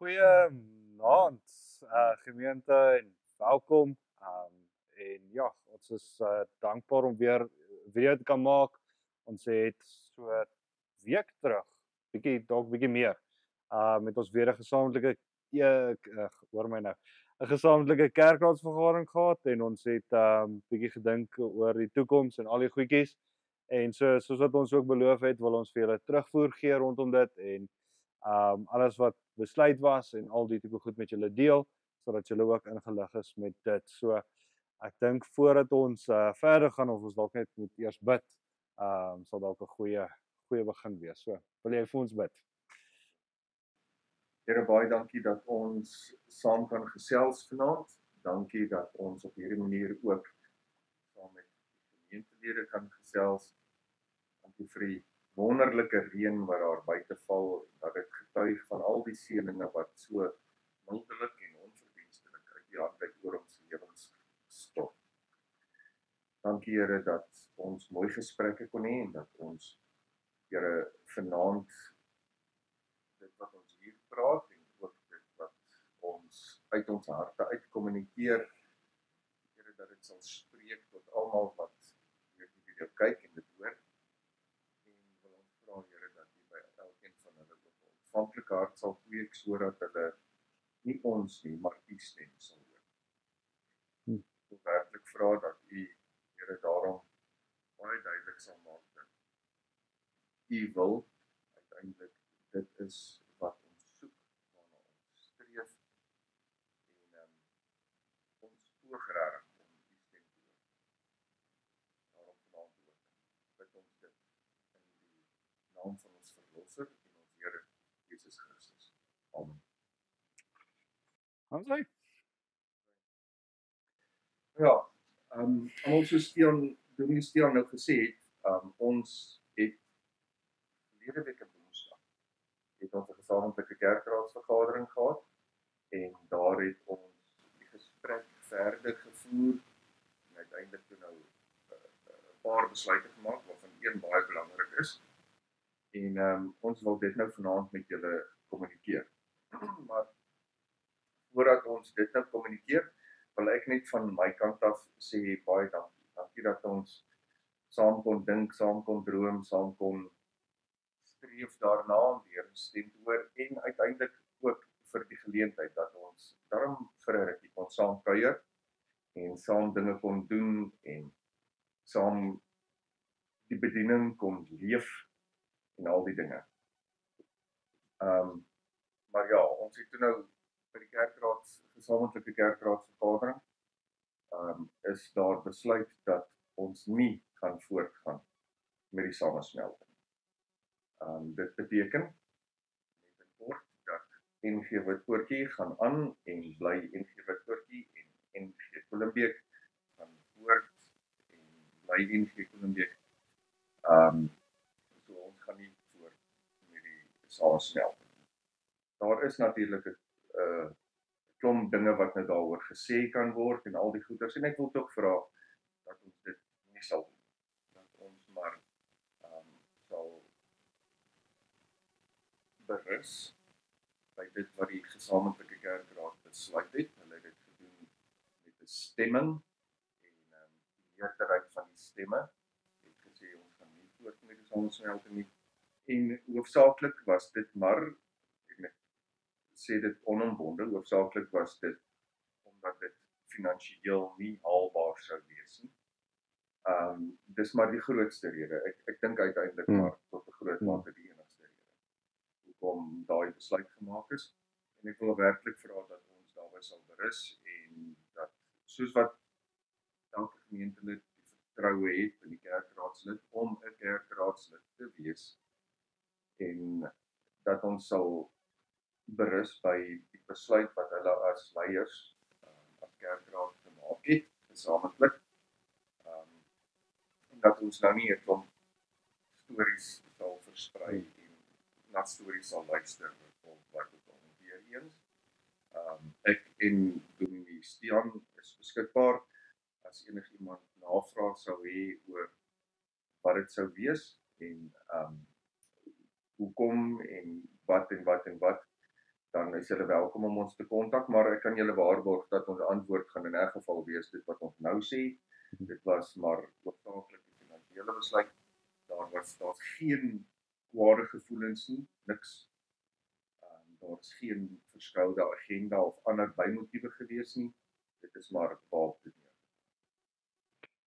Goeie aand, gemeente en welkom. En ja, ons is dankbaar om weer video te kan maak. Ons het so 'n week terug, dalk bietjie meer, met ons weer 'n gesamentlike hoor my nou, 'n gesamentlike kerkraadsvergadering gehad en ons het bietjie gedink oor die toekoms en al die goedjies. En soos wat ons ook beloof het, wil ons vir julle terugvoer gee rondom dit en alles wat besluit was en al die tipe goed met julle deel, sodat julle ook ingelig is met dit. So ek dink voordat ons verder gaan of ons dalk net moet eers bid, sal dalk 'n goeie begin wees. So, wil jy vir ons bid? Here, baie dankie dat ons saam kan gesels vanaand. Dankie dat ons op hierdie manier ook saam met die gemeentelede kan gesels. Dankie vir die wonderlike reën wat daar buite val, dat dit getuig van al die seëninge wat so mildelik en onverdienstelik uit die hand uit oor ons lewens stort. Dankie Here dat ons mooi gesprekke kon hê en dat ons Here vanaand dit wat ons hier praat en ook dit wat ons uit ons harte uit kommunikeer, Here dat dit sal spreek tot almal wat hierdie video kyk en dit hoor. En wil ons vra Here dat U by elkeen van hulle ook 'n ontvanklike hart sal kweek sodat hulle nie ons nie, maar U stem sal hoor. Ek wil werklik vra dat U Here daarom baie duidelik sal maak dat U wil uiteindelik dit is wat ons soek, waarna ons streef en ons voorgereg om U stem te hoor. Daarom vanaand ook bid ons dit in die naam van ons Verlosser en ons Here Jesus Christus. Amen. Hansie? Ja, almal soos Dominee Stian nou gesê het, ons het verlede week Woensdag het ons 'n gesamentlike kerkraadsvergadering gehad en daar het ons die gesprek verder gevoer en uiteindelik toe nou 'n paar besluite gemaak waarvan een baie belangrik is. En ons wil dit nou vanaand met julle kommunikeer. Maar voordat ons dit nou kommunikeer, wil ek net van my kant af sê baie dankie. Dankie dat ons saam kon dink, saam kon droom, saam kon streef daarna om weer stem te hoor en uiteindelik ook vir die geleentheid dat ons daarom vir 'n rukkie kon saam kuier en saam dinge kon doen en saam die bediening kon leef en al die dinge. Maar ja, ons het toe nou by die gesamentlike kerkraadsvergadering is daar besluit dat ons nie gaan voortgaan met die samesmelting. Dit beteken net in kort dat NG Witpoortjie gaan aan en bly NG Witpoortjie en NG Kolumbeek gaan voort en bly NG Kolumbeek. So ons gaan nie voort met die samesmelting. Daar is natuurlik 'n klomp dinge wat nou daaroor gesê kan word en al die goeders en ek wil tog vra dat ons dit nie sal doen. Dat ons maar sal berus by dit wat die gesamentlike kerkraad besluit het. Hulle het dit gedoen met 'n stemming en die meerderheid van die stemme het gesê ons gaan nie voort met die samesmelting nie. En hoofsaaklik was dit maar, ek sê dit onomwonde, hoofsaaklik was dit omdat dit finansiëel nie haalbaar sou wees nie. Dis maar die grootste rede. Ek dink uiteindelik maar tot 'n groot mate die enigste rede hoekom daai besluit gemaak is. En ek wil werklik vra dat ons daarby sal berus en dat soos wat elke gemeentelid die vertroue het in die kerkraadslid om 'n kerkraadslid te wees en dat ons sal berus by die besluit wat hulle as leiers as kerkraad gemaak het, gesamentlik. En dat ons nou nie 'n klomp stories sal versprei en na stories sal luister of wat ook al weer eens. Ek en Dominee Stian is beskikbaar as enigiemand navraag sou hê oor wat dit sou wees en hoekom en wat, dan dan is julle welkom om ons te kontak, maar ek kan julle waarborg dat ons antwoord gaan in 'n geval wees dit wat ons nou sê. Dit was maar hoofsaaklik 'n finansiële besluit. Daar's geen kwade gevoelens nie, niks. Daar is geen verskoude agenda of ander bymotiewe gewees nie. Dit is maar bepaal te doen.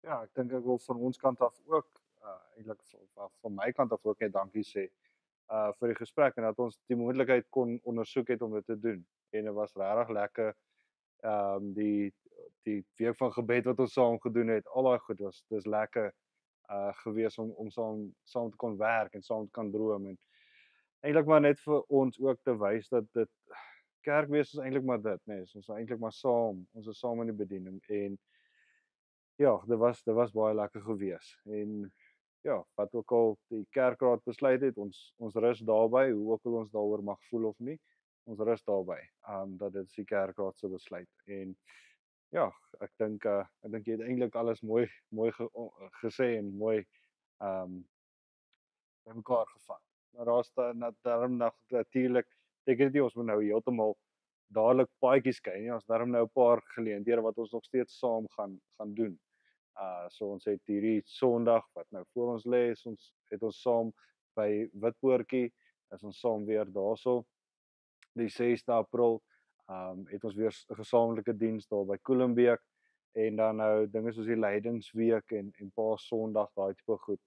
Ja, ek dink ek wil van ons kant af ook eintlik van my kant af ook net dankie sê vir die gesprek en dat ons die moontlikheid kon ondersoek het om dit te doen. En dit was regtig lekker. Die week van gebed wat ons saam gedoen het, al daai goed dis lekker gewees om saam te kon werk en saam te kan droom en eintlik maar net vir ons ook te wys dat dit kerkwees is eintlik maar dit, nee, ons is eintlik maar saam, ons is saam in die bediening en ja, dit was baie lekker gewees. En ja, wat ook al die kerkraad besluit het, ons rus daarbey, hoe ook al ons daaroor mag voel of nie, ons rus daarbey. Dat dit is die kerkraad se besluit. En ja, ek dink jy het eintlik alles mooi gesê en mooi bymekaar gevat. Maar daarom natuurlik, ek weet nie ons moet nou heeltemal dadelik paadjies kry nie. Ons daarom nou 'n paar geleenthede wat ons nog steeds saam gaan doen. So ons het hierdie Sondag wat nou voor ons lê, ons het ons saam by Witpoortjie, is ons saam weer daarso. Die 6de April het ons weer 'n gesamentlike diens daar by Koelenbeek en dan nou dinge soos die Lydingsweek en Paas-Sondag, daai tipe goed.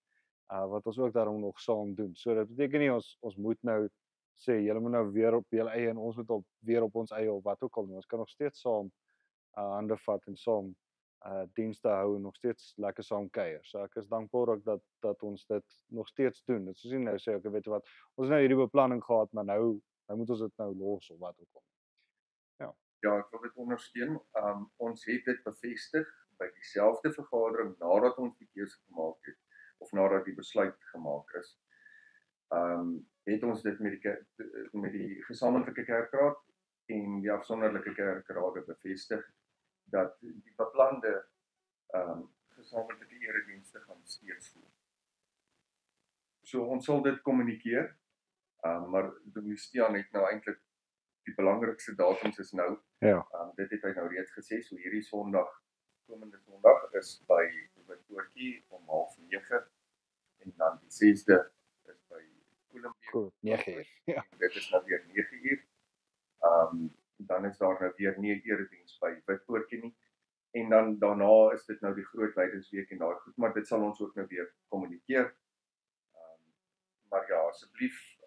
Wat ons ook daarom nog saam doen. So dit beteken nie ons moet nou sê julle moet nou weer op julle eie en ons moet weer op ons eie of wat ook al nie. Ons kan nog steeds saam hande vat en saam dienste hou en nog steeds lekker saam kuier. So ek is dankbaar ook dat ons dit nog steeds doen. Dit is nie nou sê ek weet wat ons nou hierdie beplanning gehad, maar nou moet ons dit nou los of wat ook al. Ja, ek wil dit ondersteun. Ons het dit bevestig by dieselfde vergadering nadat ons die keuse gemaak het of nadat die besluit gemaak is. Het ons dit met die gesamentlike kerkraad en die afsonderlike kerkrade bevestig dat die beplande gesamentlike eredienste gaan steeds voer. So ons sal dit kommunikeer, maar Domitiaan het nou eintlik die belangrikste datums is nou. Ja. Dit het hy nou reeds gesê, so hierdie Sondag, komende Sondag is by Witpoortjie om 8:30 en dan die 6de is by Koelenbeek 9:00. Ja. Dit is nou weer 9:00. Dan is daar nou weer nie 'n erediens by Witpoortjie nie. En dan daarna is dit nou die groot Lydingsweek en daai goed, maar dit sal ons ook nou weer kommunikeer. Maar ja, asseblief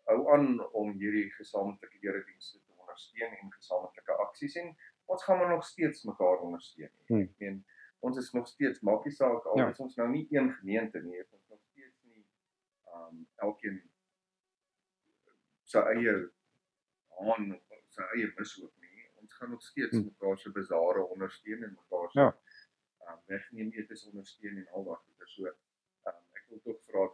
hou aan om hierdie gesamentlike eredienste te ondersteun en gesamentlike aksies en ons gaan maar nog steeds mekaar ondersteun. En ons is nog steeds, maak nie saak al is ons nou nie een gemeente nie, ons nog steeds nie elkeen sy eie haan, sy eie mishoop nie. Ons gaan nog steeds mekaar se besare ondersteun en mekaar se wegneem etes ondersteun en al daardie goeie. So ek wil tog vra